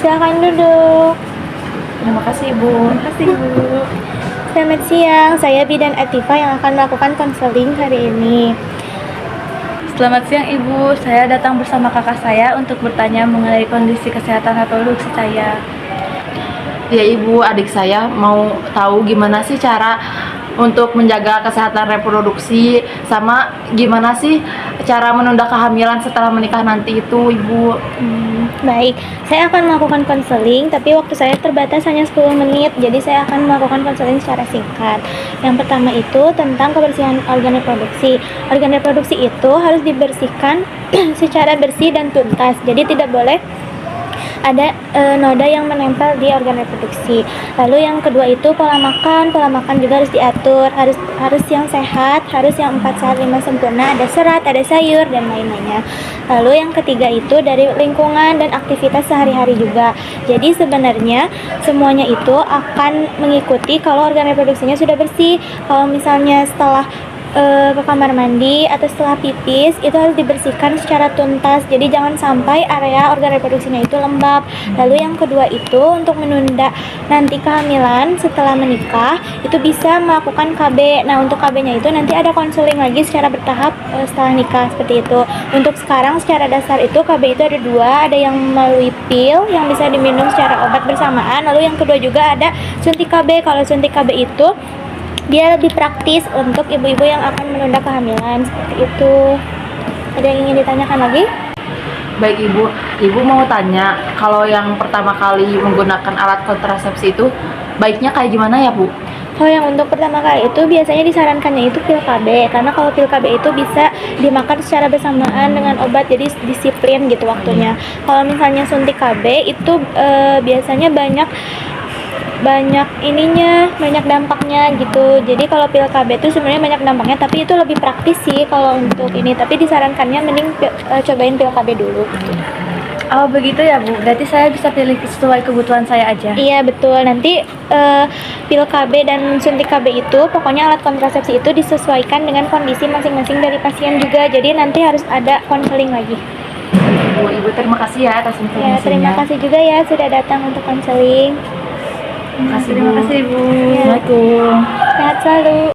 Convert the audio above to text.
Silakan duduk. Terima kasih Ibu. Terima kasih Bu. Selamat siang, saya Bidan Atifa yang akan melakukan konseling hari ini. Selamat siang Ibu, saya datang bersama kakak saya untuk bertanya mengenai kondisi kesehatan reproduksi saya. Ya Ibu, adik saya mau tahu gimana sih cara untuk menjaga kesehatan reproduksi, sama gimana sih cara menunda kehamilan setelah menikah nanti itu Ibu. Baik, saya akan melakukan konseling, tapi waktu saya terbatas hanya 10 menit, jadi saya akan melakukan konseling secara singkat. Yang pertama itu tentang kebersihan organ reproduksi. Organ reproduksi itu harus dibersihkan secara bersih dan tuntas, jadi tidak boleh ada noda yang menempel di organ reproduksi. Lalu yang kedua itu pola makan juga harus diatur, harus yang sehat, harus yang 4 sehat 5 sempurna, ada serat, ada sayur dan lain-lainnya. Lalu yang ketiga itu dari lingkungan dan aktivitas sehari-hari juga. Jadi sebenarnya semuanya itu akan mengikuti kalau organ reproduksinya sudah bersih. Kalau misalnya setelah ke kamar mandi atau setelah pipis itu harus dibersihkan secara tuntas, jadi jangan sampai area organ reproduksinya itu lembab. Lalu yang kedua itu untuk menunda nanti kehamilan setelah menikah itu bisa melakukan KB. Nah untuk KB-nya itu nanti ada konseling lagi secara bertahap setelah nikah seperti itu. Untuk sekarang secara dasar itu KB itu ada 2, ada yang melalui pil yang bisa diminum secara obat bersamaan, lalu yang kedua juga ada suntik KB. Kalau suntik KB itu dia lebih praktis untuk ibu-ibu yang akan menunda kehamilan seperti itu. Ada yang ingin ditanyakan lagi? Baik Ibu mau tanya, kalau yang pertama kali menggunakan alat kontrasepsi itu baiknya kayak gimana ya Bu? Kalau yang untuk pertama kali itu biasanya disarankannya itu pil KB, karena kalau pil KB itu bisa dimakan secara bersamaan dengan obat, jadi disiplin gitu waktunya. Kalau misalnya suntik KB itu biasanya banyak dampaknya gitu. Jadi kalau pil KB itu sebenarnya banyak dampaknya, tapi itu lebih praktis sih kalau untuk ini. Tapi disarankannya mending cobain pil KB dulu. Oh begitu ya Bu, berarti saya bisa pilih sesuai kebutuhan saya aja? Iya betul, nanti pil KB dan suntik KB itu pokoknya alat kontrasepsi itu disesuaikan dengan kondisi masing-masing dari pasien juga. Jadi nanti harus ada konseling lagi. Ibu terima kasih ya atas informasinya. Ya, terima kasih juga ya sudah datang untuk konseling. Terima kasih Bu. Ya. Assalamualaikum. Sehat selalu.